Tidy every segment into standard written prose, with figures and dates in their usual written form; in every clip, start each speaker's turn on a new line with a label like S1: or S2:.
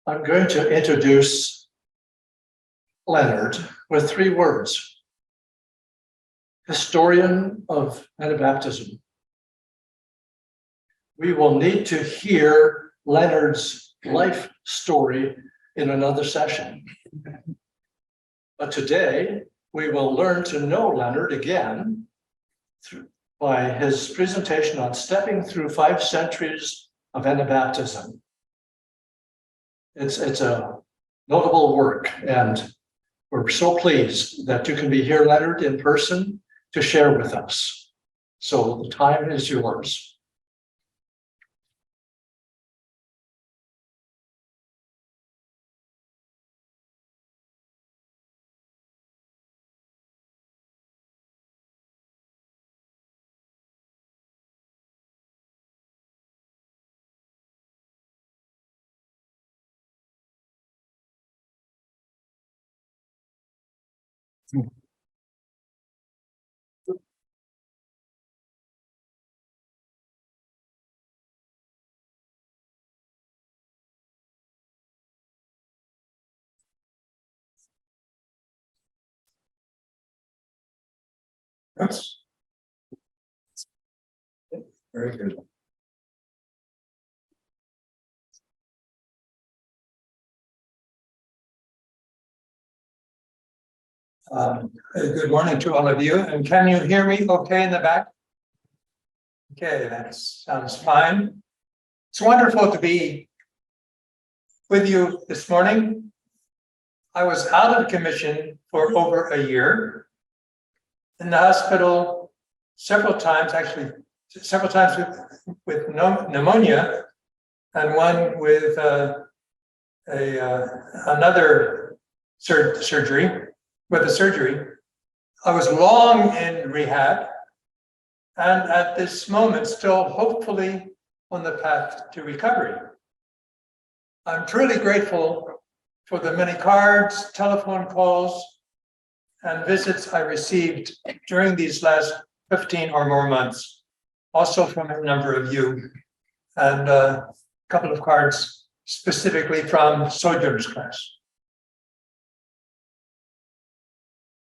S1: I'm going to introduce Leonard with 3 words: historian of Anabaptism. We will need to hear Leonard's life story in another session. But today, we will learn to know Leonard again by his presentation on stepping through 5 centuries of Anabaptism. It's a notable work, and we're so pleased that you can be here, Leonard, in person to share with us. So the time is yours. Yes. Very good. Good morning to all of you. And can you hear me okay in the back? Okay, that sounds fine. It's wonderful to be with you this morning. I was out of commission for over a year in the hospital several times with pneumonia, and one with another surgery. I was long in rehab, and at this moment still hopefully on the path to recovery. I'm truly grateful for the many cards, telephone calls, and visits I received during these last 15 or more months, also from a number of you, and a couple of cards specifically from Sojourner's class.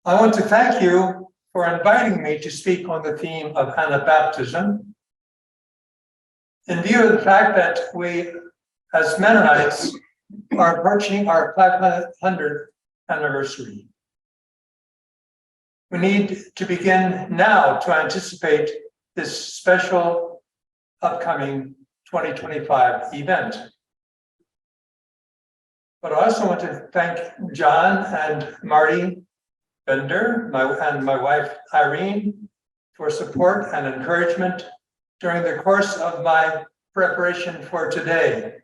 S1: I want to thank you for inviting me to speak on the theme of Anabaptism, in view of the fact that we, as Mennonites, are approaching our 500th anniversary. We need to begin now to anticipate this special upcoming 2025 event. But I also want to thank John and Marty Bender, and my wife Irene, for support and encouragement during the course of my preparation for today.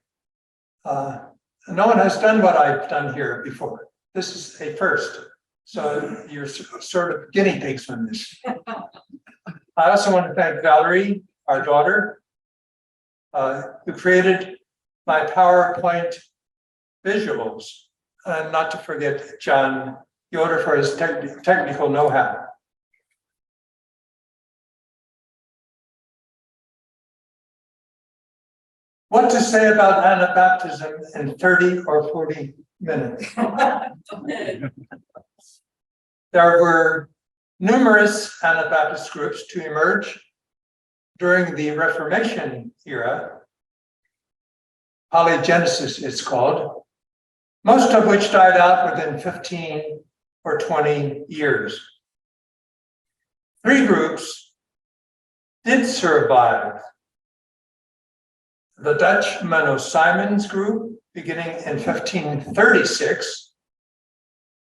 S1: No one has done what I've done here before. This is a first, so you're sort of guinea pigs on this. I also want to thank Valerie, our daughter, who created my PowerPoint visuals, and not to forget John Yoder for his technical know-how. What to say about Anabaptism in 30 or 40 minutes? There were numerous Anabaptist groups to emerge during the Reformation era. Polygenesis it's called, most of which died out within 15 or 20 years. 3 groups did survive. The Dutch Menno Simons group, beginning in 1536,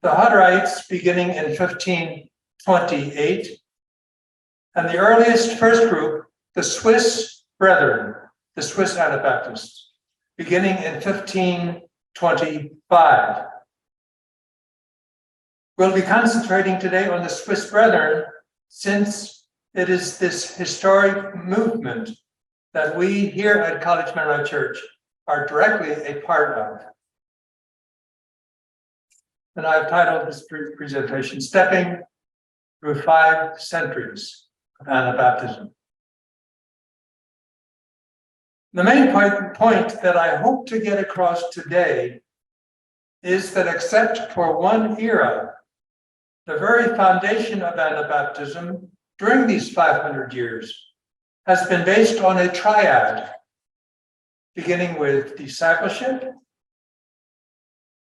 S1: the Hutterites, beginning in 1528, and the earliest first group, the Swiss Brethren, the Swiss Anabaptists, beginning in 1525. We'll be concentrating today on the Swiss Brethren, since it is this historic movement that we here at College Mennonite Church are directly a part of. And I've titled this presentation, Stepping Through 5 Centuries of Anabaptism. The main point that I hope to get across today is that except for one era, the very foundation of Anabaptism during these 500 years has been based on a triad, beginning with discipleship,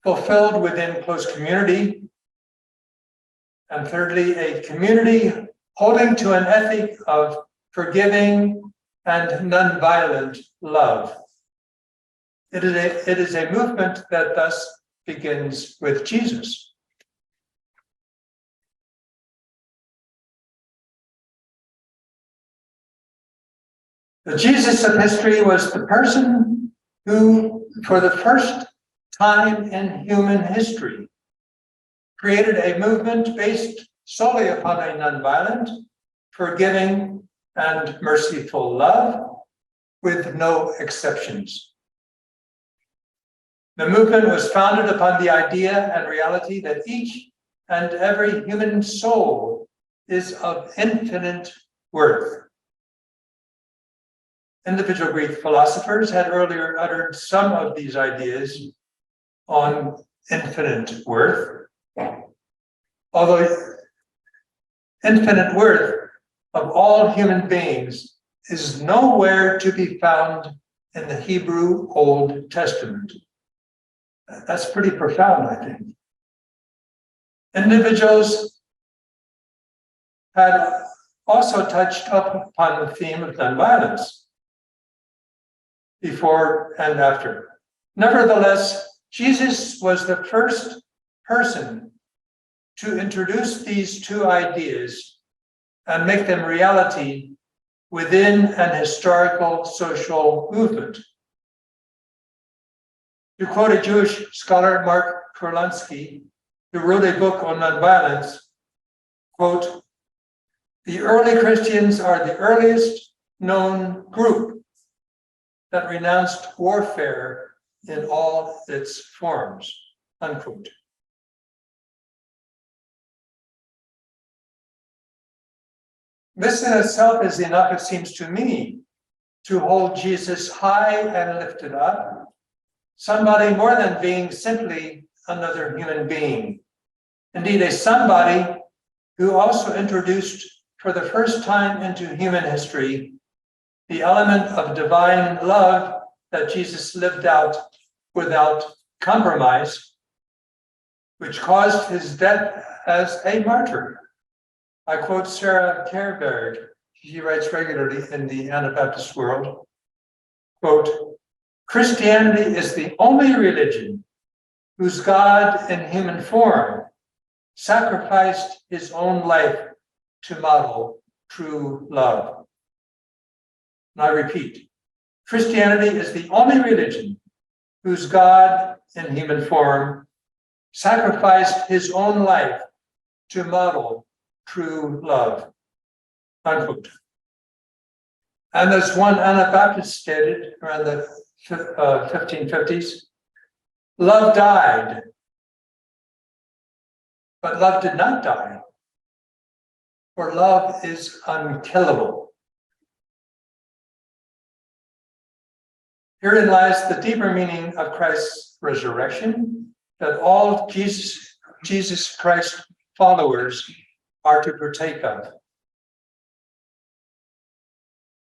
S1: fulfilled within close community, and thirdly, a community holding to an ethic of forgiving and nonviolent love. It is a movement that thus begins with Jesus. The Jesus of history was the person who, for the first time in human history, created a movement based solely upon a nonviolent, forgiving, and merciful love, with no exceptions. The movement was founded upon the idea and reality that each and every human soul is of infinite worth. Individual Greek philosophers had earlier uttered some of these ideas on infinite worth, although infinite worth of all human beings is nowhere to be found in the Hebrew Old Testament. That's pretty profound, I think. Individuals had also touched upon the theme of nonviolence before and after. Nevertheless, Jesus was the first person to introduce these two ideas and make them reality within an historical social movement. To quote a Jewish scholar, Mark Kurlansky, who wrote a book on nonviolence, quote, "The early Christians are the earliest known group that renounced warfare in all its forms," unquote. This in itself is enough, it seems to me, to hold Jesus high and lifted up, somebody more than being simply another human being. Indeed, a somebody who also introduced for the first time into human history the element of divine love that Jesus lived out without compromise, which caused his death as a martyr. I quote Sarah Kerberg. She writes regularly in the Anabaptist World, quote, "Christianity is the only religion whose God in human form sacrificed his own life to model true love." And I repeat, Christianity is the only religion whose God in human form sacrificed his own life to model true love, unquote. And as one Anabaptist stated around the 1550s, love died, but love did not die, for love is unkillable. Herein lies the deeper meaning of Christ's resurrection, that all Jesus Christ followers are to partake of.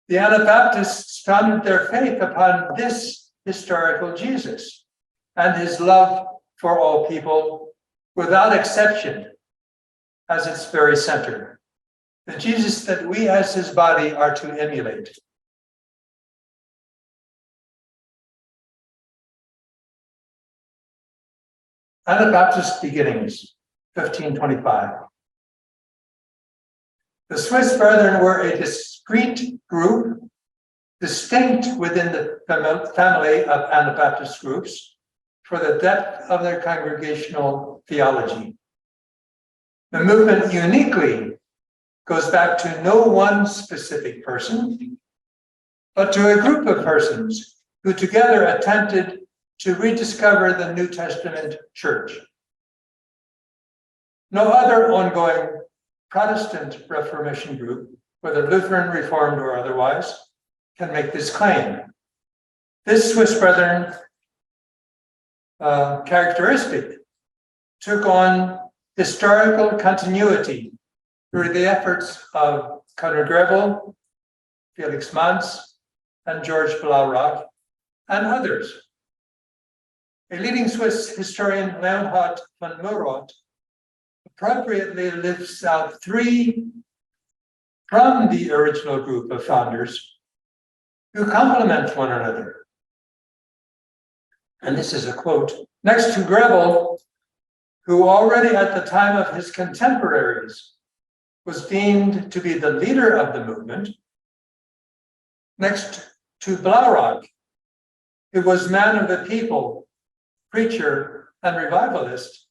S1: The Anabaptists founded their faith upon this historical Jesus and his love for all people without exception as its very center. The Jesus that we as his body are to emulate. Anabaptist beginnings, 1525. The Swiss Brethren were a discrete group, distinct within the family of Anabaptist groups for the depth of their congregational theology. The movement uniquely goes back to no one specific person, but to a group of persons who together attempted to rediscover the New Testament church. No other ongoing Protestant Reformation group, whether Lutheran, Reformed, or otherwise, can make this claim. This Swiss Brethren characteristic took on historical continuity through the efforts of Conrad Grebel, Felix Manz, and George Blaurock, and others. A leading Swiss historian, Leonhard von Murat, appropriately lifts out three from the original group of founders who complement one another. And this is a quote. Next to Grebel, who already at the time of his contemporaries was deemed to be the leader of the movement, next to Blaurock, who was man of the people, preacher, and revivalist,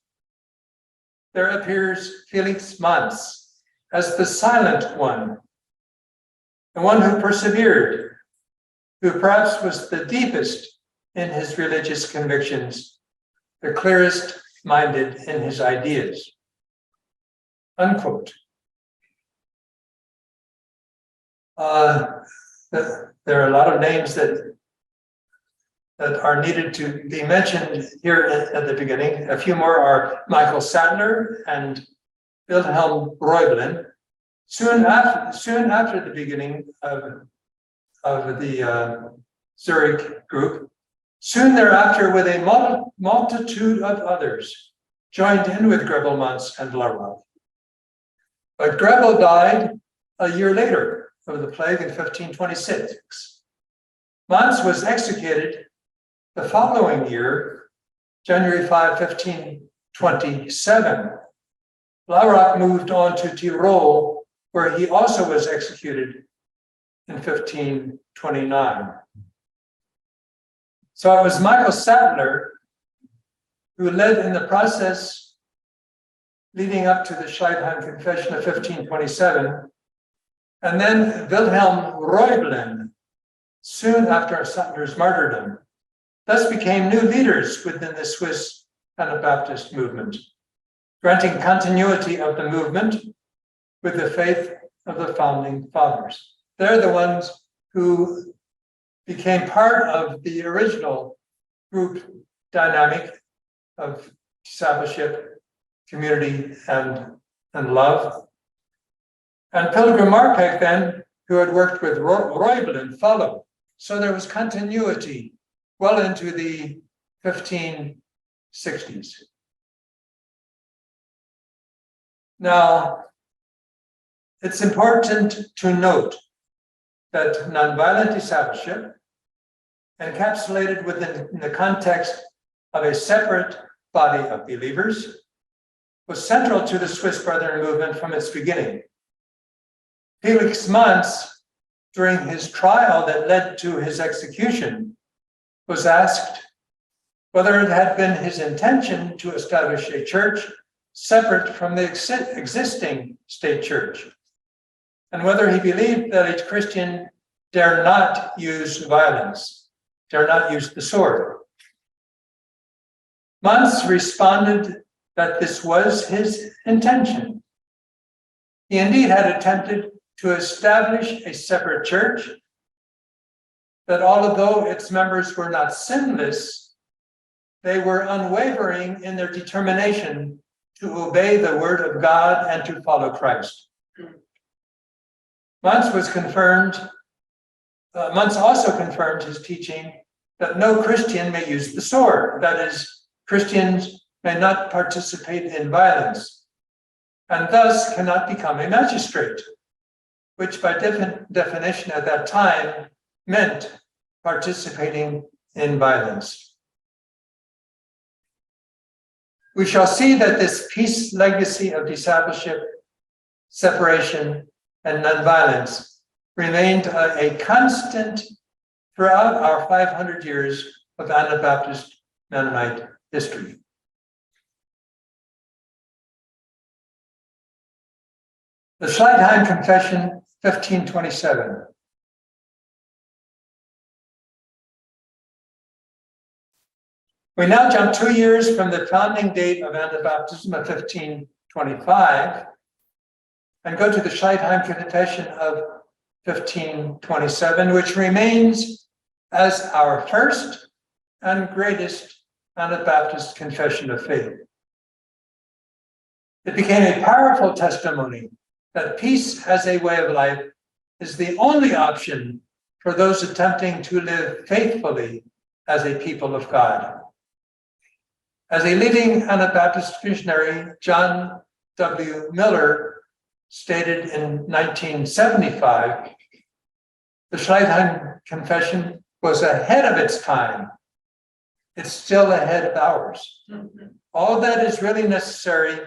S1: there appears Felix Manz as the silent one, the one who persevered, who perhaps was the deepest in his religious convictions, the clearest minded in his ideas. Unquote. There are a lot of names that are needed to be mentioned here at the beginning. A few more are Michael Sattler and Wilhelm Reublin. Soon after the beginning of the Zurich group, soon thereafter, with a multitude of others, joined in with Grebel, Manz, and Blaurock. But Grebel died a year later of the plague in 1526. Manz was executed the following year, January 5, 1527. Blaurock moved on to Tyrol, where he also was executed in 1529. So it was Michael Sattler who led in the process leading up to the Scheidheim Confession of 1527, and then Wilhelm Reublin, soon after Sattler's martyrdom, thus became new leaders within the Swiss Anabaptist movement, granting continuity of the movement with the faith of the founding fathers. They're the ones who became part of the original group dynamic of discipleship, community, and love. And Pilgrim Marpeck then, who had worked with Reublin, followed. So there was continuity well into the 1560s. Now, it's important to note that nonviolent discipleship, encapsulated within the context of a separate body of believers, was central to the Swiss Brethren movement from its beginning. Felix Manz, during his trial that led to his execution, was asked whether it had been his intention to establish a church separate from the existing state church, and whether he believed that a Christian dare not use violence, dare not use the sword. Manz responded that this was his intention. He indeed had attempted to establish a separate church, that although its members were not sinless, they were unwavering in their determination to obey the word of God and to follow Christ. Manz also confirmed his teaching that no Christian may use the sword. That is, Christians may not participate in violence and thus cannot become a magistrate, which by definition at that time meant participating in violence. We shall see that this peace legacy of discipleship, separation, and nonviolence remained a constant throughout our 500 years of Anabaptist Mennonite history. The Scheidheim Confession, 1527. We now jump 2 years from the founding date of Anabaptism of 1525 and go to the Scheidheim Confession of 1527, which remains as our first and greatest Anabaptist confession of faith. It became a powerful testimony that peace as a way of life is the only option for those attempting to live faithfully as a people of God. As a leading Anabaptist missionary, John W. Miller stated in 1975, the Schleitheim Confession was ahead of its time. It's still ahead of ours. All that is really necessary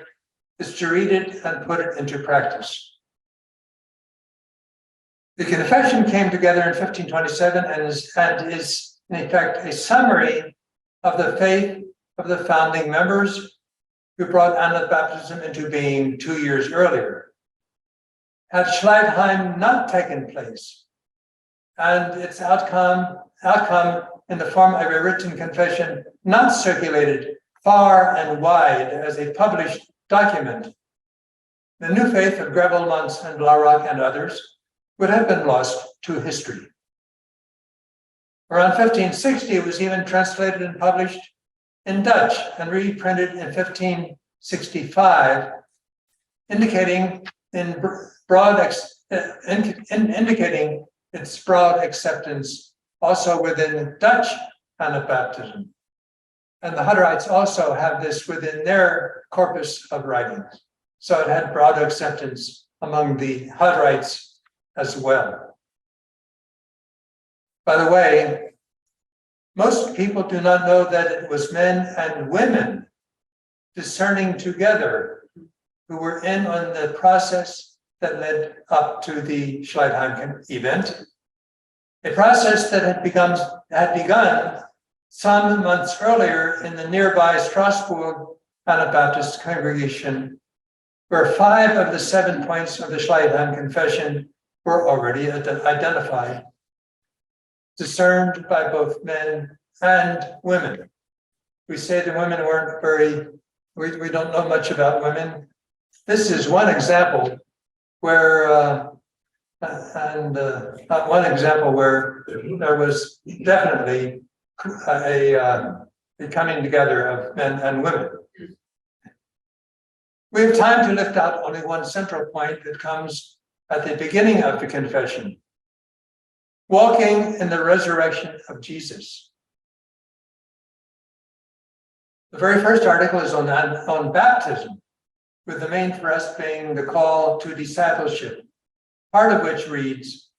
S1: is to read it and put it into practice. The confession came together in 1527 and is in effect a summary of the faith of the founding members who brought Anabaptism into being 2 years earlier. Had Schleitheim not taken place and its outcome in the form of a written confession not circulated far and wide as a published document, the new faith of Grevelmans and Larock and others would have been lost to history. Around 1560, it was even translated and published in Dutch and reprinted in 1565, indicating its broad acceptance also within Dutch Anabaptism. And the Hutterites also have this within their corpus of writings. So it had broad acceptance among the Hutterites as well. By the way, most people do not know that it was men and women discerning together who were in on the process that led up to the Schleitheim event, a process that had begun some months earlier in the nearby Strasbourg Anabaptist congregation, where 5 of the 7 points of the Schleitheim Confession were already identified, discerned by both men and women. We say the women weren't we don't know much about women. This is one example where, one example where there was definitely a coming together of men and women. We have time to lift out only one central point that comes at the beginning of the confession: walking in the resurrection of Jesus. The very first article is on baptism, with the main thrust being the call to discipleship, part of which reads,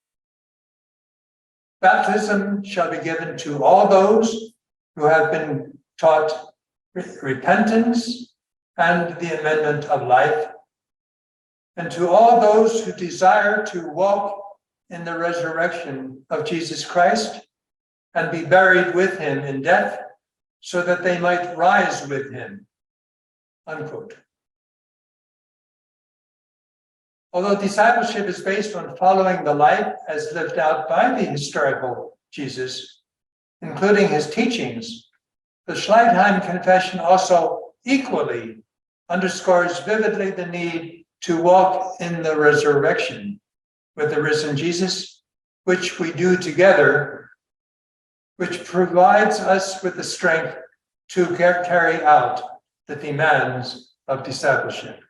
S1: "Baptism shall be given to all those who have been taught repentance and the amendment of life, and to all those who desire to walk in the resurrection of Jesus Christ and be buried with him in death, so that they might rise with him." Unquote. Although discipleship is based on following the life as lived out by the historical Jesus, including his teachings, the Schleitheim Confession also equally underscores vividly the need to walk in the resurrection with the risen Jesus, which we do together, which provides us with the strength to carry out the demands of discipleship.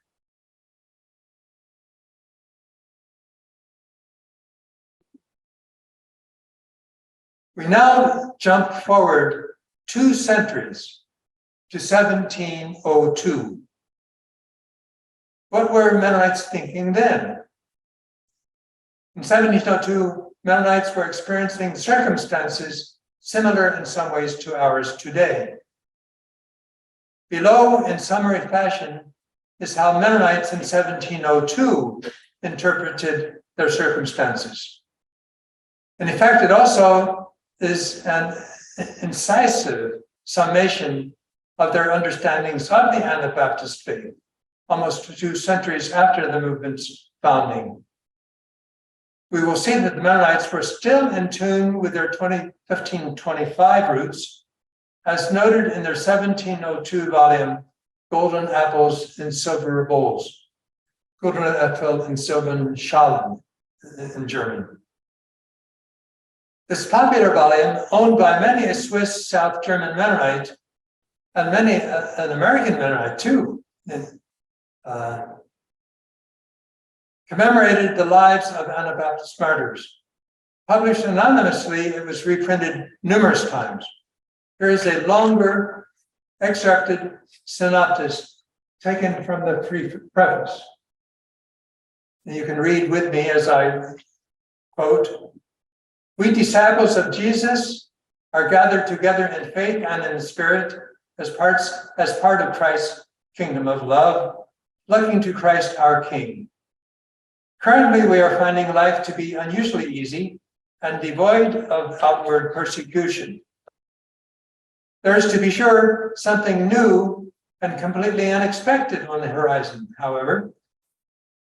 S1: We now jump forward 2 centuries to 1702. What were Mennonites thinking then? In 1702, Mennonites were experiencing circumstances similar in some ways to ours today. Below, in summary fashion, is how Mennonites in 1702 interpreted their circumstances. And in fact, it also is an incisive summation of their understandings of the Anabaptist faith, almost 2 centuries after the movement's founding. We will see that the Mennonites were still in tune with their 1525 roots, as noted in their 1702 volume, Golden Apples in Silver Bowls, Golden Äpfel in Silbernen Schalen in German. This popular volume, owned by many a Swiss South German Mennonite and many an American Mennonite too, commemorated the lives of Anabaptist martyrs. Published anonymously, it was reprinted numerous times. Here is a longer extracted synopsis taken from the preface. You can read with me as I quote, "We disciples of Jesus are gathered together in faith and in the spirit as part of Christ's kingdom of love, looking to Christ our King. Currently, we are finding life to be unusually easy and devoid of outward persecution. There is, to be sure, something new and completely unexpected on the horizon, however.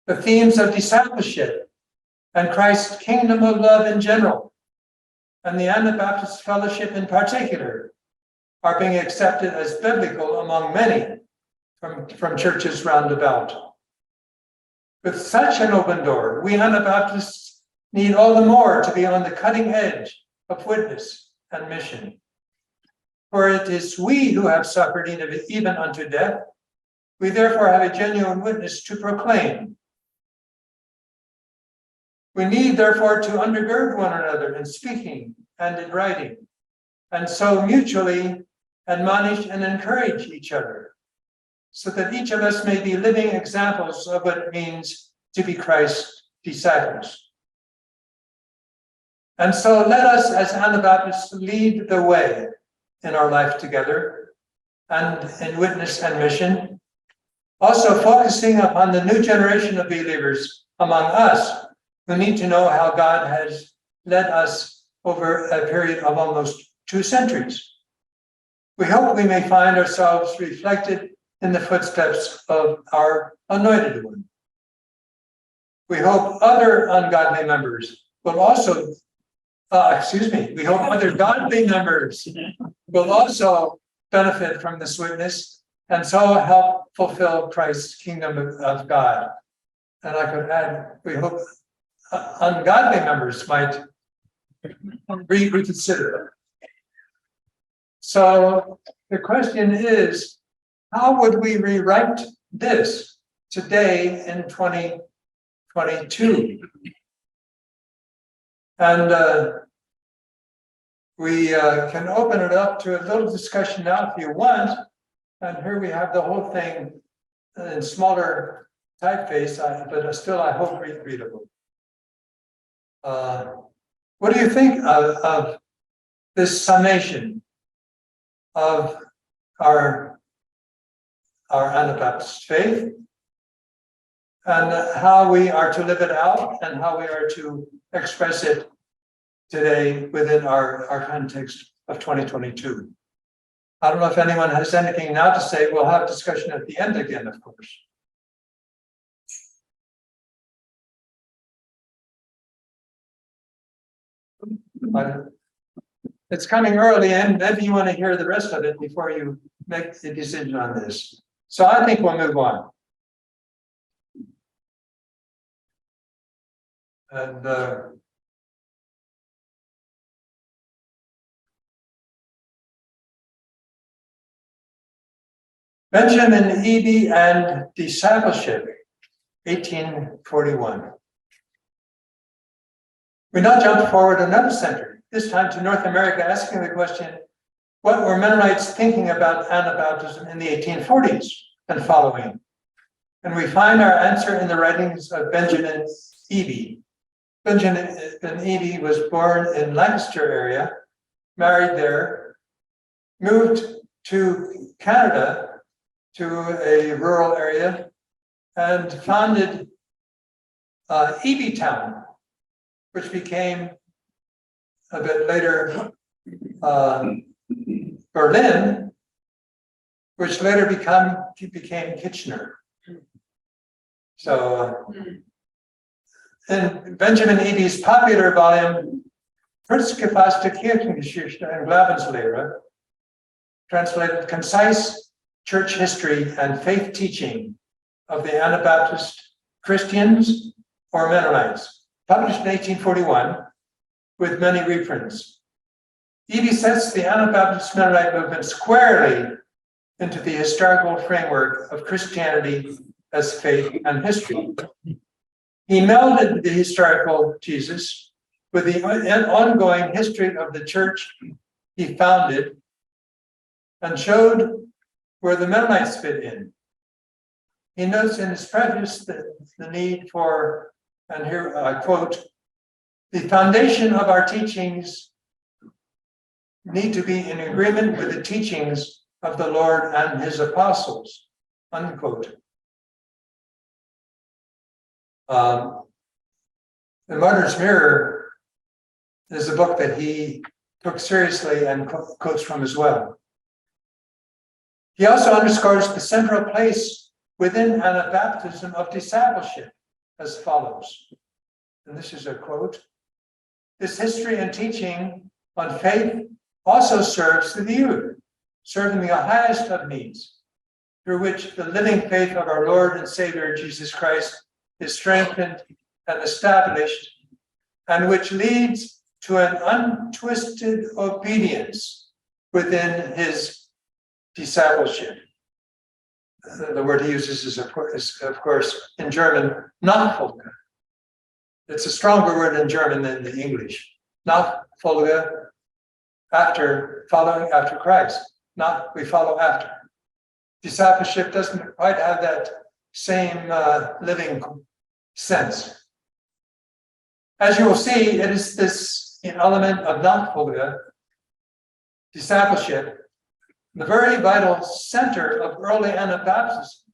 S1: The themes of discipleship and Christ's kingdom of love in general, and the Anabaptist fellowship in particular, are being accepted as biblical among many from churches round about. With such an open door, we Anabaptists need all the more to be on the cutting edge of witness and mission. For it is we who have suffered even unto death. We therefore have a genuine witness to proclaim. We need therefore to undergird one another in speaking and in writing, and so mutually admonish and encourage each other, so that each of us may be living examples of what it means to be Christ's disciples. And so let us as Anabaptists lead the way in our life together and in witness and mission, also focusing upon the new generation of believers among us who need to know how God has led us over a period of almost 2 centuries. We hope we may find ourselves reflected in the footsteps of our anointed one. We hope other ungodly members will also, we hope other godly members will also benefit from this witness and so help fulfill Christ's kingdom of God. And I could add, we hope ungodly members might reconsider. So the question is, how would we rewrite this today in 2022? And we can open it up to a little discussion now if you want. And here we have the whole thing in smaller typeface, but still I hope readable. What do you think of this summation of our Anabaptist faith and how we are to live it out and how we are to express it today within our context of 2022? I don't know if anyone has anything now to say. We'll have discussion at the end again, of course. But it's coming early, and maybe you want to hear the rest of it before you make the decision on this. So I think we'll move on. And Benjamin Eby and Discipleship, 1841. We now jump forward another century, this time to North America, asking the question, what were Mennonites thinking about Anabaptism in the 1840s and following? And we find our answer in the writings of Benjamin Eby. Benjamin Eby was born in Lancaster area, married there, moved to Canada, to a rural area, and founded Eby Town, which became a bit later Berlin, which later became Kitchener. So in Benjamin Eby's popular volume, Kurzgefasste Kirchengeschichte und Glaubenslehre, translated concise church history and faith teaching of the Anabaptist Christians or Mennonites, published in 1841, with many reprints. Eby sets the Anabaptist Mennonite movement squarely into the historical framework of Christianity as faith and history. He melded the historical Jesus with the ongoing history of the church he founded and showed where the Mennonites fit in. He notes in his preface the need for, and here I quote, the foundation of our teachings need to be in agreement with the teachings of the Lord and his apostles, unquote. The Martyr's Mirror is a book that he took seriously and quotes from as well. He also underscores the central place within Anabaptism of discipleship as follows, and this is a quote, "This history and teaching on faith also serves the youth, serving the highest of needs, through which the living faith of our Lord and Savior Jesus Christ is strengthened and established, and which leads to an untwisted obedience within his discipleship." The word he uses is, of course, in German, Nachfolge. It's a stronger word in German than the English. Nachfolge, following after Christ. Not we follow after. Discipleship doesn't quite have that same living sense. As you will see, it is this element of Nachfolge, discipleship, the very vital center of early Anabaptism,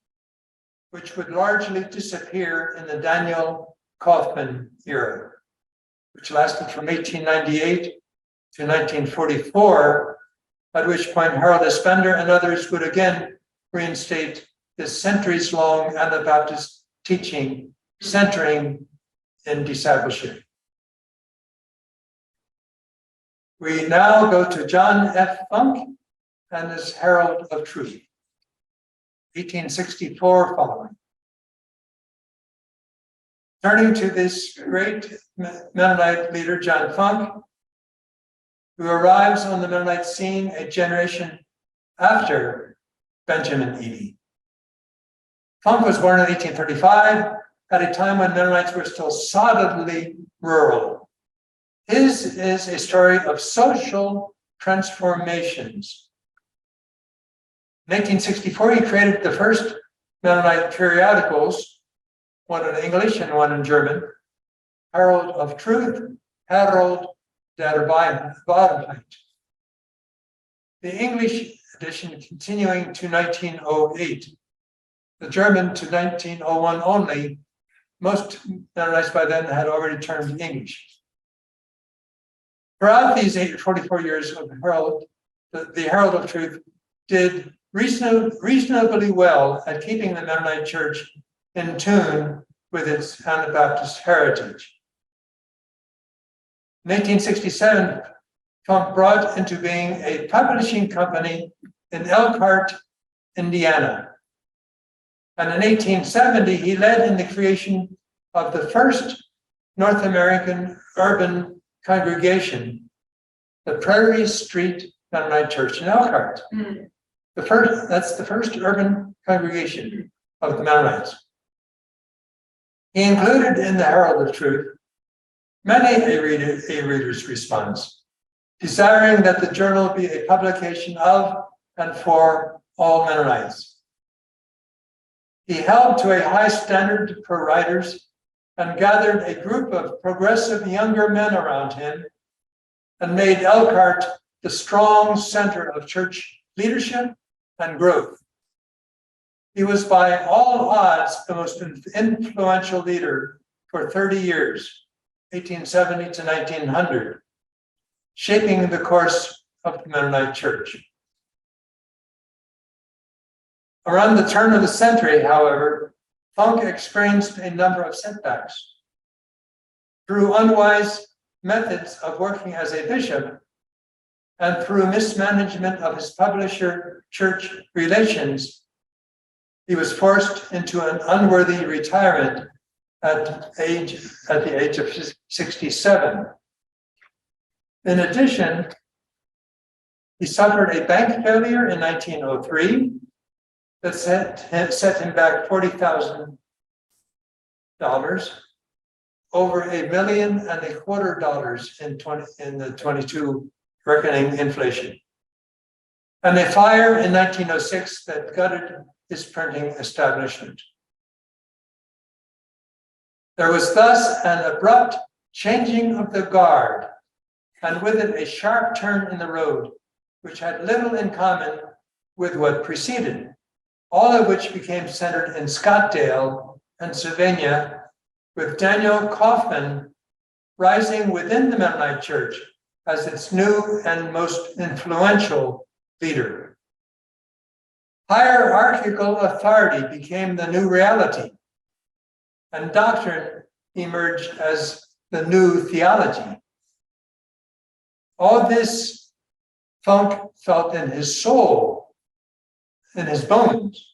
S1: which would largely disappear in the Daniel Kaufman era, which lasted from 1898 to 1944, at which point Harold S. Bender and others would again reinstate this centuries-long Anabaptist teaching centering in discipleship. We now go to John F. Funk and his Herald of Truth, 1864 following. Turning to this great Mennonite leader, John Funk, who arrives on the Mennonite scene a generation after Benjamin Eby. Funk was born in 1835, at a time when Mennonites were still solidly rural. His is a story of social transformations. In 1864, he created the first Mennonite periodicals, one in English and one in German, Herald of Truth, Herald der Wahrheit. The English edition continuing to 1908, the German to 1901 only. Most Mennonites by then had already turned English. Throughout these 44 years of Herald, the Herald of Truth did reasonably well at keeping the Mennonite Church in tune with its Anabaptist heritage. In 1867, Funk brought into being a publishing company in Elkhart, Indiana. And in 1870, he led in the creation of the first North American urban congregation, the Prairie Street Mennonite Church in Elkhart. That's the first urban congregation of the Mennonites. He included in the Herald of Truth many a reader's response, desiring that the journal be a publication of and for all Mennonites. He held to a high standard for writers and gathered a group of progressive younger men around him and made Elkhart the strong center of church leadership and growth. He was by all odds the most influential leader for 30 years, 1870 to 1900, shaping the course of the Mennonite Church. Around the turn of the century, however, Funk experienced a number of setbacks. Through unwise methods of working as a bishop and through mismanagement of his publisher-church relations, he was forced into an unworthy retirement at the age of 67. In addition, he suffered a bank failure in 1903 that set him back $40,000, over $1.25 million in the 22 reckoning inflation, and a fire in 1906 that gutted his printing establishment. There was thus an abrupt changing of the guard, and with it a sharp turn in the road, which had little in common with what preceded, all of which became centered in Scottsdale, Pennsylvania, with Daniel Kaufman rising within the Mennonite Church as its new and most influential leader. Hierarchical authority became the new reality, and doctrine emerged as the new theology. All this Funk felt in his soul, in his bones,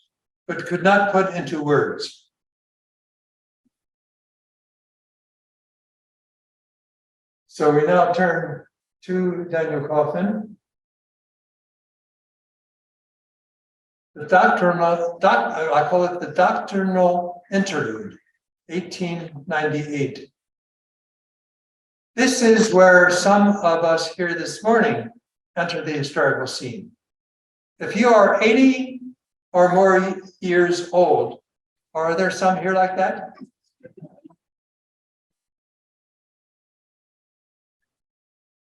S1: but could not put into words. So we now turn to Daniel Kaufman. The I call it the doctrinal interlude, 1898. This is where some of us here this morning enter the historical scene. If you are 80 or more years old, are there some here like that?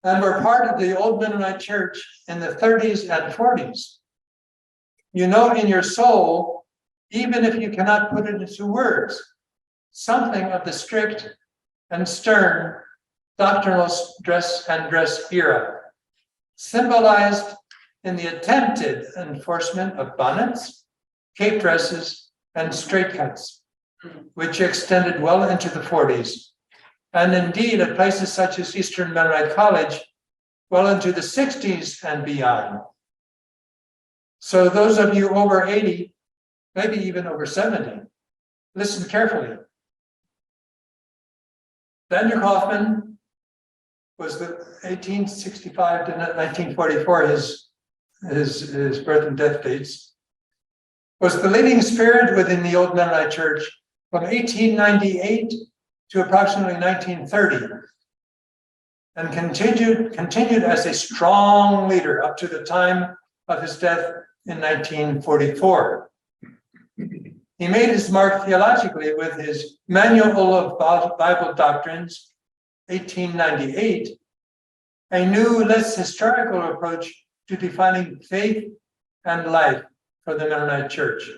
S1: And we're part of the old Mennonite Church in the 30s and 40s. You know in your soul, even if you cannot put it into words, something of the strict and stern doctrinal dress era, symbolized in the attempted enforcement of bonnets, cape dresses, and straight cuts, which extended well into the 40s, and indeed at places such as Eastern Mennonite College, well into the 60s and beyond. So those of you over 80, maybe even over 70, listen carefully. Daniel Kaufman was the 1865 to 1944, his birth and death dates, was the leading spirit within the old Mennonite Church from 1898 to approximately 1930, and continued as a strong leader up to the time of his death in 1944. He made his mark theologically with his Manual of Bible Doctrines, 1898, a new, less historical approach to defining faith and life for the Mennonite Church.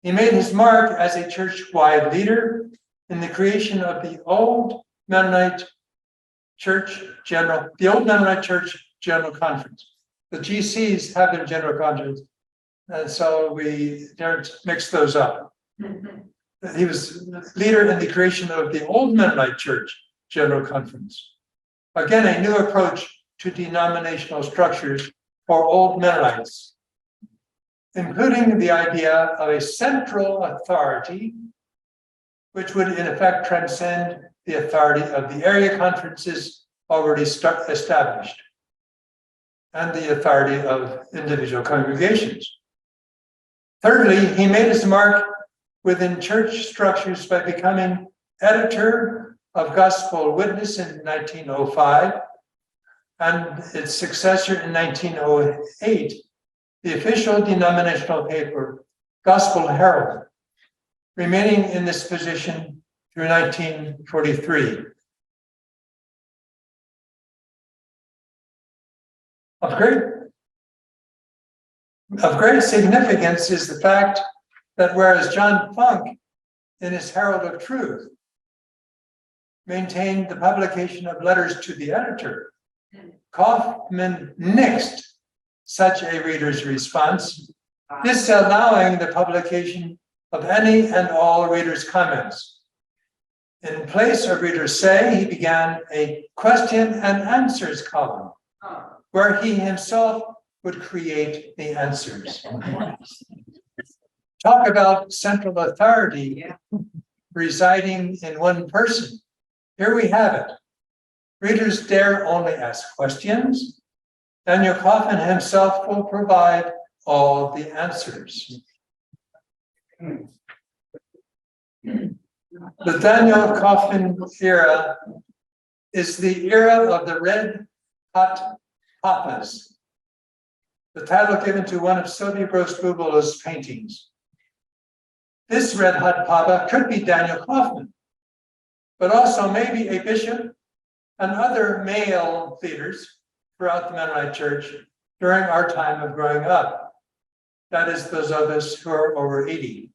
S1: He made his mark as a church-wide leader in the creation of the old Mennonite Church General Conference. The GCs have their General Conference, and so we don't mix those up. He was leader in the creation of the old Mennonite Church General Conference. Again, a new approach to denominational structures for old Mennonites, including the idea of a central authority, which would in effect transcend the authority of the area conferences already established, and the authority of individual congregations. Thirdly, he made his mark within church structures by becoming editor of Gospel Witness in 1905, and its successor in 1908, the official denominational paper, Gospel Herald, remaining in this position through 1943. Of great significance is the fact that whereas John Funk, in his Herald of Truth, maintained the publication of letters to the editor, Kaufman nixed such a reader's response, disallowing the publication of any and all readers' comments. In place of readers' say, he began a question and answers column, where he himself would create the answers. Talk about central authority residing in one person. Here we have it, Readers dare only ask questions. Daniel Kaufman himself will provide all the answers. The Daniel Kaufman era is the era of the red hot papas, the title given to one of Sylvia Gross-Bubala's paintings. This red hot papa could be Daniel Kaufman, but also maybe a bishop and other male leaders throughout the Mennonite Church during our time of growing up. That is, those of us who are over 80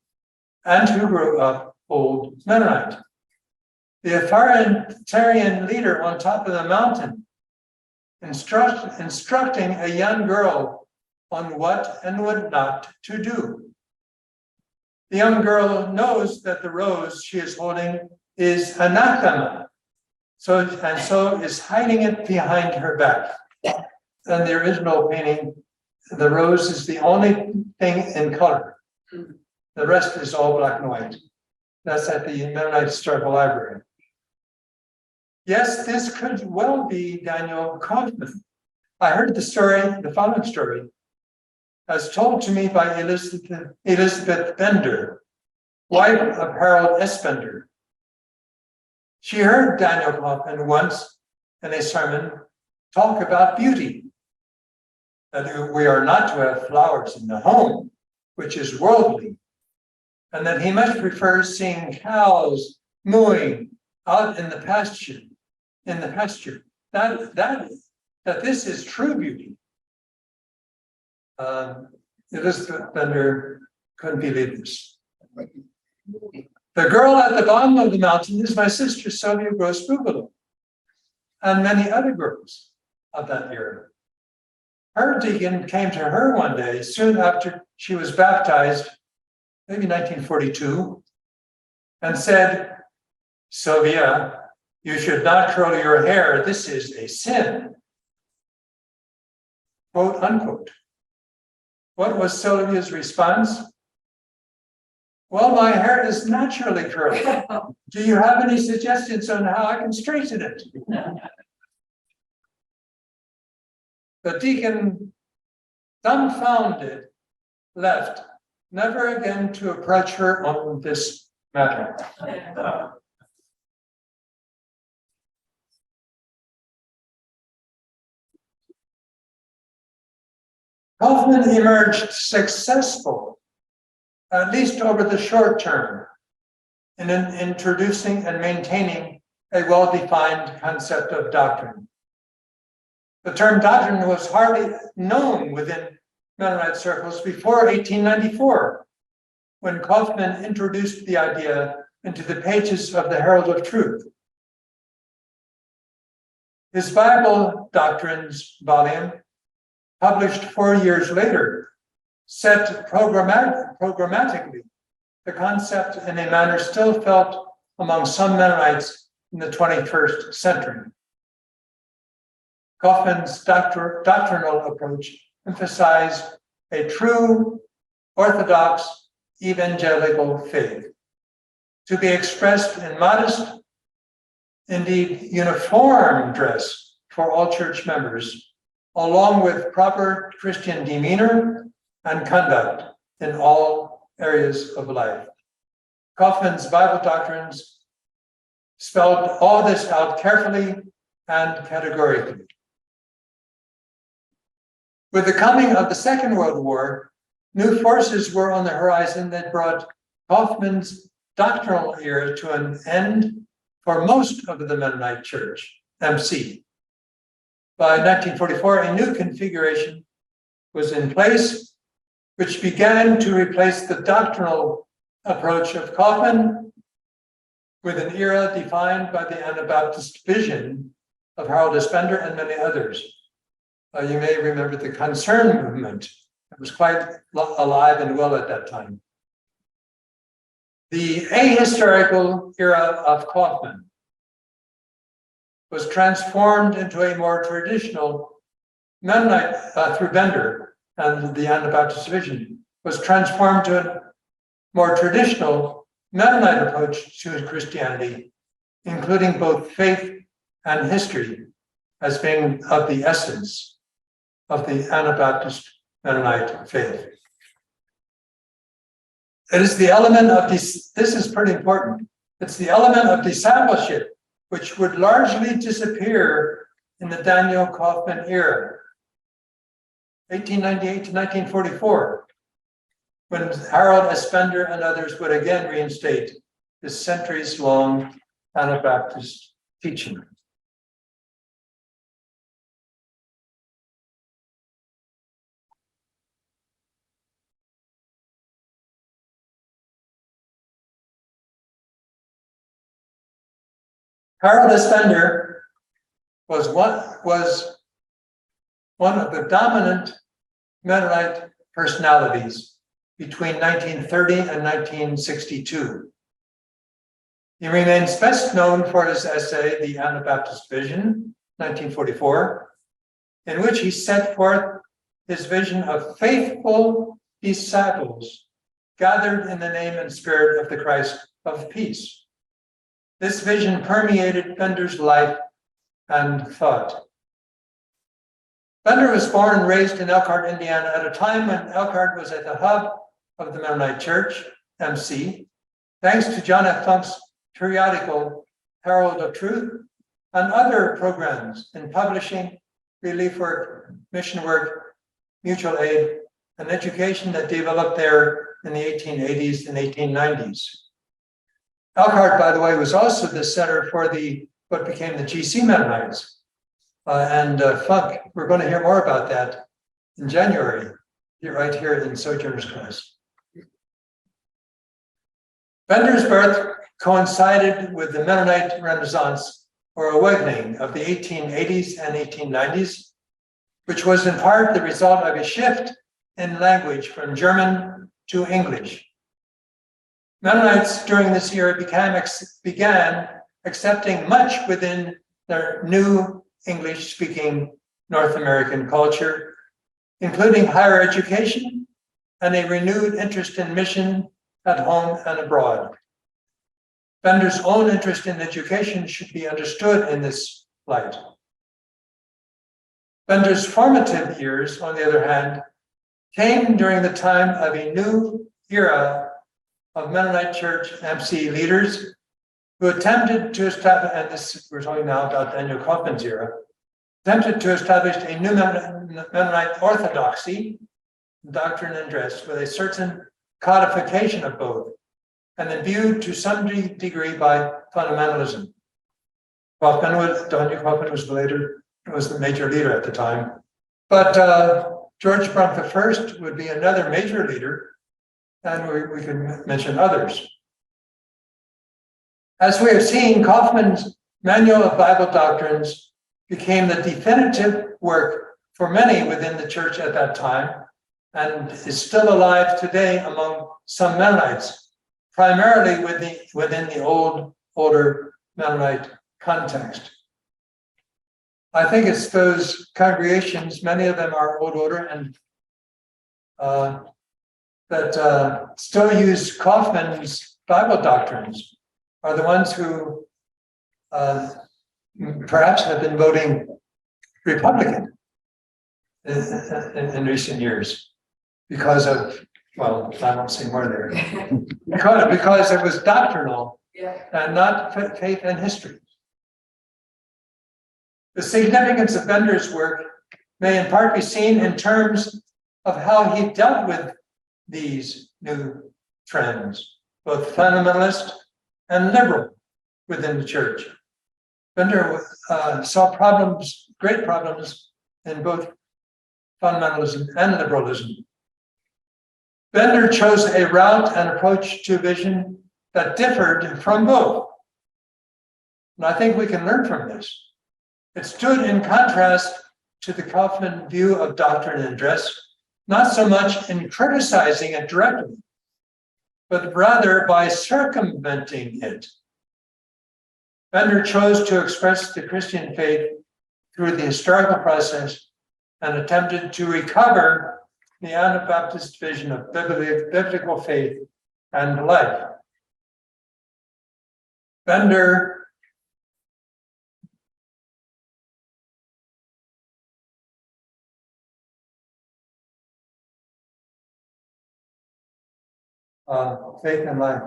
S1: and who grew up old Mennonite. The authoritarian leader on top of the mountain, instructing a young girl on what and what not to do. The young girl knows that the rose she is holding is anathema, so is hiding it behind her back. And the original painting, the rose is the only thing in color. The rest is all black and white. That's at the Mennonite Historical Library. Yes, this could well be Daniel Kaufman. I heard the following story, as told to me by Elizabeth Bender, wife of Harold S. Bender. She heard Daniel Kaufman once in a sermon talk about beauty, that we are not to have flowers in the home, which is worldly, and that he much prefers seeing cows mooing out in the pasture, that this is true beauty. Elizabeth Bender couldn't believe this. The girl at the bottom of the mountain is my sister, Sylvia Gross-Bubala, and many other girls of that era. Her deacon came to her one day, soon after she was baptized, maybe 1942, and said, "Sylvia, you should not curl your hair. This is a sin." Quote, unquote. What was Sylvia's response? "Well, my hair is naturally curly. Do you have any suggestions on how I can straighten it?" The deacon, dumbfounded, left, never again to approach her on this matter. Kaufman emerged successful, at least over the short term, in introducing and maintaining a well-defined concept of doctrine. The term doctrine was hardly known within Mennonite circles before 1894, when Kaufman introduced the idea into the pages of the Herald of Truth. His Bible Doctrines volume, published 4 years later, set programmatically the concept in a manner still felt among some Mennonites in the 21st century. Kaufman's doctrinal approach emphasized a true Orthodox evangelical faith to be expressed in modest, indeed uniform dress for all church members, along with proper Christian demeanor and conduct in all areas of life. Kaufman's Bible Doctrines spelled all this out carefully and categorically. With the coming of the Second World War, new forces were on the horizon that brought Kaufman's doctrinal era to an end for most of the Mennonite Church, MC. By 1944, a new configuration was in place, which began to replace the doctrinal approach of Kaufman with an era defined by the Anabaptist vision of Harold S. Bender and many others. You may remember the Concern movement. It was quite alive and well at that time. The ahistorical era of Kaufman was transformed into a more traditional Mennonite, through Bender and the Anabaptist vision, was transformed to a more traditional Mennonite approach to Christianity, including both faith and history as being of the essence of the Anabaptist Mennonite faith. It is the element of this is pretty important. It's the element of discipleship which would largely disappear in the Daniel Kaufman era, 1898 to 1944, when Harold S. Bender and others would again reinstate this centuries-long Anabaptist teaching. Harold S. Bender was one of the dominant Mennonite personalities between 1930 and 1962. He remains best known for his essay, The Anabaptist Vision, 1944, in which he set forth his vision of faithful disciples gathered in the name and spirit of the Christ of peace. This vision permeated Bender's life and thought. Bender was born and raised in Elkhart, Indiana, at a time when Elkhart was at the hub of the Mennonite Church, MC, thanks to John F. Funk's periodical Herald of Truth and other programs in publishing, relief work, mission work, mutual aid, and education that developed there in the 1880s and 1890s. Elkhart, by the way, was also the center for what became the GC Mennonites. Funk, we're going to hear more about that in January, right here in Sojourner's class. Bender's birth coincided with the Mennonite Renaissance, or awakening, of the 1880s and 1890s, which was in part the result of a shift in language from German to English. Mennonites during this era began accepting much within their new English-speaking North American culture, including higher education and a renewed interest in mission at home and abroad. Bender's own interest in education should be understood in this light. Bender's formative years, on the other hand, came during the time of a new era of Mennonite Church MC leaders who attempted to establish, and this we're talking now about Daniel Kaufman's era, attempted to establish a new Mennonite orthodoxy, doctrine and dress, with a certain codification of both, and imbued to some degree by fundamentalism. Daniel Kaufman was the major leader at the time, but George Brunk I would be another major leader, and we can mention others. As we have seen, Kaufman's Manual of Bible Doctrines became the definitive work for many within the church at that time, and is still alive today among some Mennonites, primarily within the older Mennonite context. I think it's those congregations, many of them are old order, and that still use Kaufman's Bible doctrines are the ones who perhaps have been voting Republican in recent years because of, well, I won't say more there. because it was doctrinal and not faith and history. The significance of Bender's work may in part be seen in terms of how he dealt with these new trends, both fundamentalist and liberal within the church. Bender saw great problems in both fundamentalism and liberalism. Bender chose a route and approach to vision that differed from both. And I think we can learn from this. It stood in contrast to the Kaufman view of doctrine and dress, not so much in criticizing it directly, but rather by circumventing it. Bender chose to express the Christian faith through the historical process and attempted to recover the Anabaptist vision of biblical faith and life. Bender faith and life.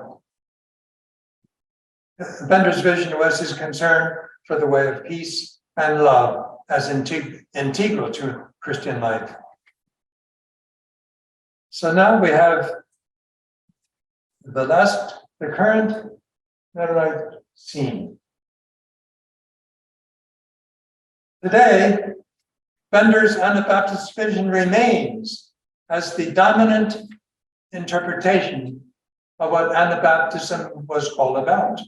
S1: Bender's vision was his concern for the way of peace and love as integral to Christian life. So now we have the current Mennonite scene. Today, Bender's Anabaptist vision remains as the dominant interpretation of what Anabaptism was all about,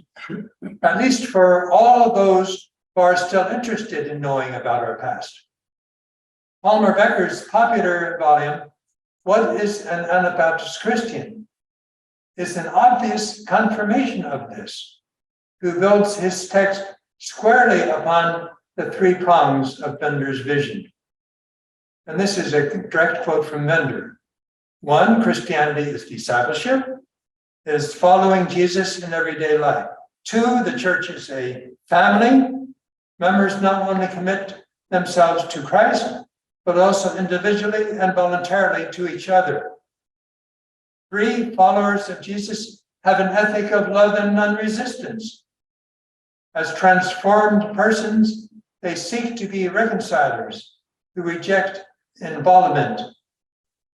S1: at least for all those who are still interested in knowing about our past. Palmer Becker's popular volume, What is an Anabaptist Christian?, is an obvious confirmation of this, who builds his text squarely upon the three prongs of Bender's vision. And this is a direct quote from Bender. 1, Christianity is discipleship, is following Jesus in everyday life. 2, the church is a family. Members not only commit themselves to Christ, but also individually and voluntarily to each other. 3, followers of Jesus have an ethic of love and non-resistance. As transformed persons, they seek to be reconcilers who reject involvement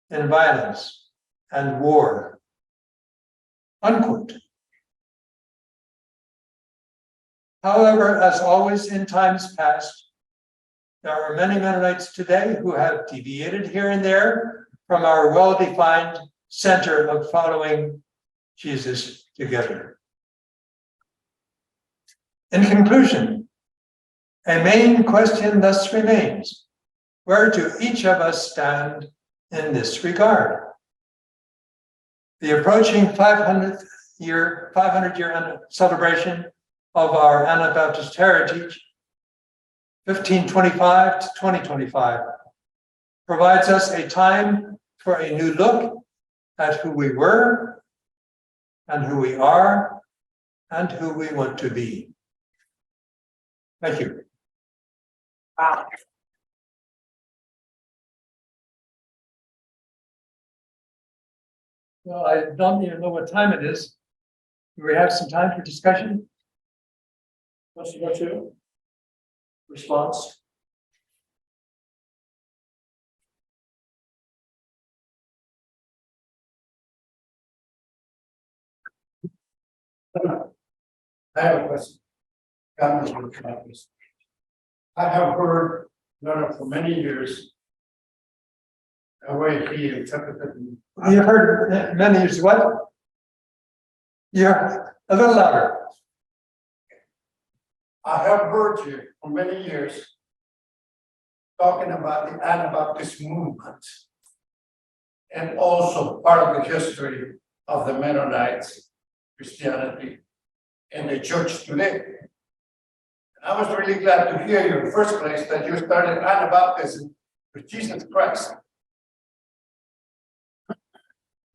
S1: in violence and war. Unquote. However, as always in times past, there are many Mennonites today who have deviated here and there from our well-defined center of following Jesus together. In conclusion, a main question thus remains: where do each of us stand in this regard? The approaching 500-year celebration of our Anabaptist heritage, 1525 to 2025, provides us a time for a new look at who we were and who we are and who we want to be. Thank you. Well, I don't even know what time it is. Do we have some time for discussion?
S2: Question or two? Response? I have a question. I have heard Leonard for many years the way he interpreted.
S1: You've heard many years what? You're a little louder.
S2: I have heard you for many years talking about the Anabaptist movement and also part of the history of the Mennonites, Christianity, and the church today. I was really glad to hear you in the first place that you started Anabaptism with Jesus Christ.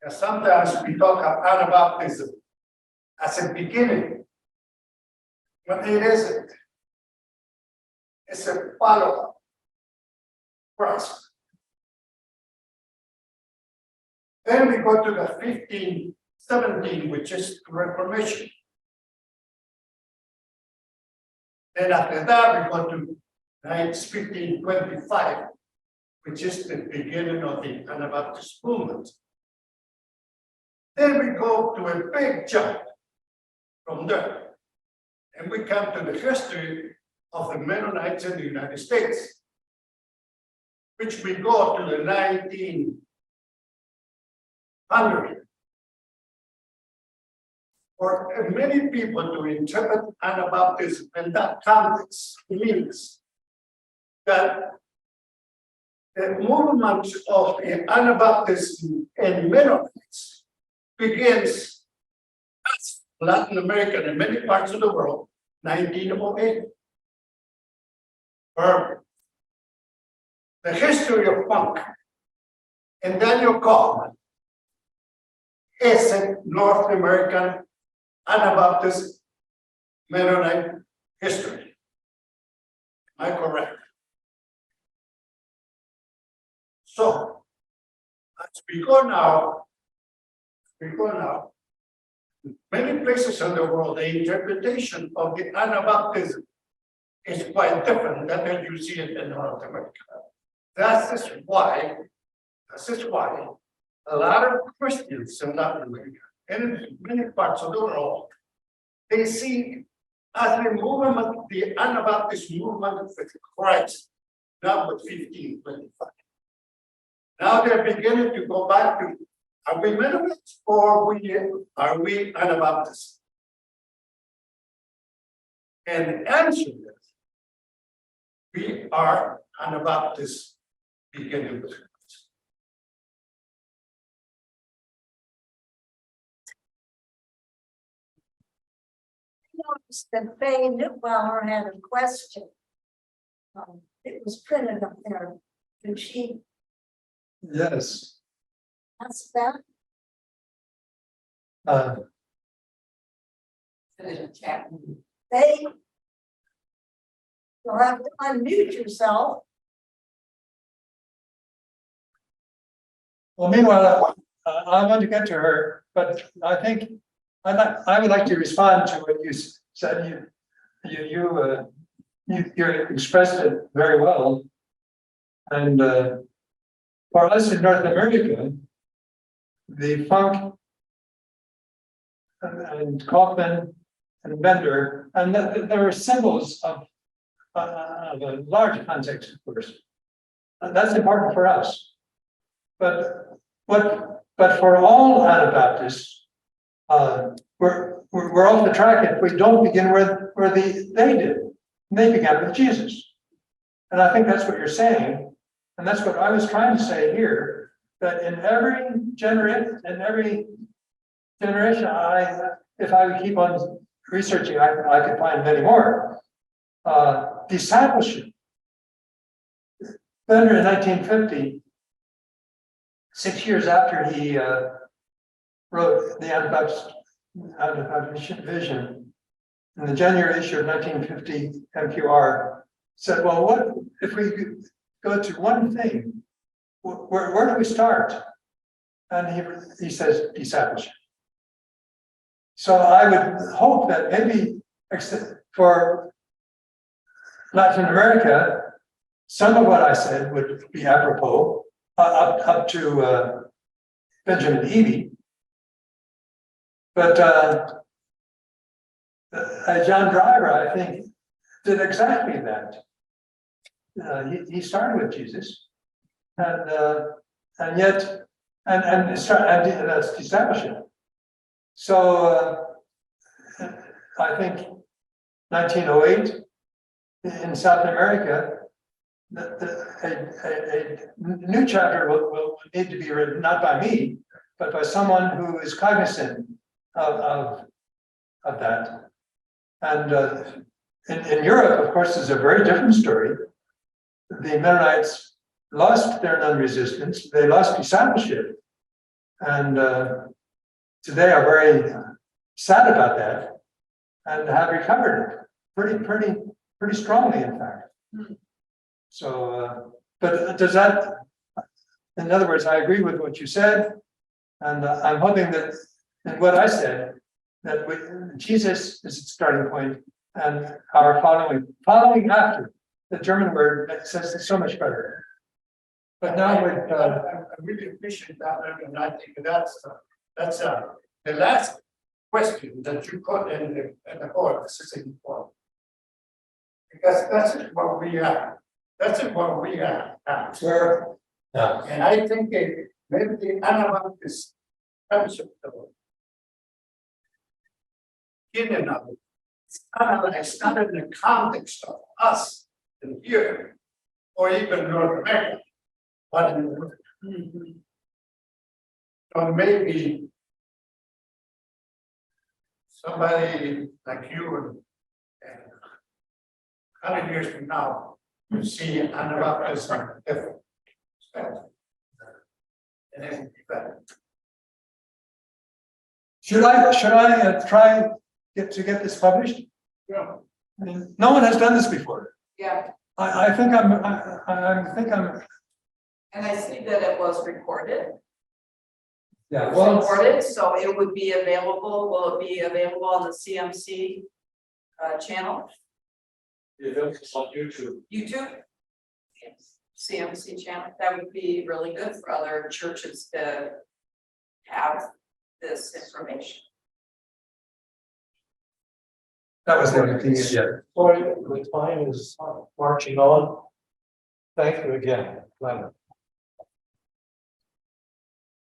S2: And sometimes we talk of Anabaptism as a beginning, but it isn't. It's a follow-up process. Then we go to the 1517, which is the Reformation. Then after that, we go to 1525, which is the beginning of the Anabaptist movement. Then we go to a big jump from there. And we come to the history of the Mennonites in the United States, which we go to the 1900. For many people to interpret Anabaptism in that context means that the movement of the Anabaptism in Mennonites begins as Latin America and many parts of the world, 1908. The history of punk and Daniel Kaufman is a North American Anabaptist Mennonite history. Am I correct? So, as we go now, before now, many places in the world, the interpretation of the Anabaptism is quite different than you see it in North America. This is why a lot of Christians in Latin America and in many parts of the world, they see as a movement, the Anabaptist movement with Christ, not with 1525. Now they're beginning to go back to, are we Mennonites or are we Anabaptists? And the answer is, we are Anabaptists beginning with Christ.
S3: Noticed that Faye Newbauer had a question. It was printed up there. Did she
S1: Yes.
S3: ask that? Faye, you'll have to unmute yourself.
S1: Well, meanwhile, I want to get to her, but I think I would like to respond to what you said. You expressed it very well. And for us in North America, the funk and Kaufman and Bender, and there were symbols of a large context, of course. And that's important for us. But for all Anabaptists, we're off the track if we don't begin where they did. They began with Jesus. And I think that's what you're saying. And that's what I was trying to say here, that in every generation, if I would keep on researching, I could find many more. Discipleship. Bender in 1950, 6 years after he wrote the Anabaptist Vision, in the January issue of 1950, MQR said, well, what if we go to one thing? Where do we start? And he says discipleship. So I would hope that maybe for Latin America, some of what I said would be apropos, up to Benjamin Eby. But John Driver, I think, did exactly that. He started with Jesus, and yet, and that's discipleship. So I think 1908 in South America, a new chapter will need to be written, not by me, but by someone who is cognizant of that. And in Europe, of course, is a very different story. The Mennonites lost their non-resistance, they lost discipleship, and today are very sad about that, and have recovered it pretty strongly, in fact. So, but does that, in other words, I agree with what you said, and I'm hoping that in what I said, that Jesus is the starting point, and our following after the German word that says it's so much better. But now
S2: I really appreciate that, and I think that's the last question that you put in the board. This is important because that's what we are. That's what we are.
S1: Sure.
S2: Yeah. And I think maybe the Anabaptist concept of hidden of it. It's not in the context of us in here, or even North America, but in the world. So maybe somebody like you and 100 years from now will see Anabaptism different. And it will be better.
S1: Should I try to get this published?
S2: Yeah.
S1: I mean, no one has done this before.
S4: Yeah,
S1: I think I'm.
S4: and I see that it was recorded.
S1: Yeah, well,
S4: supported, so it would be available, will it be available on the CMC channel,
S5: It's on YouTube.
S4: YouTube? Yes, CMC channel, that would be really good for other churches to have this information.
S1: that was the only thing.
S5: Sorry, the time is marching on. Thank you again, Leonard.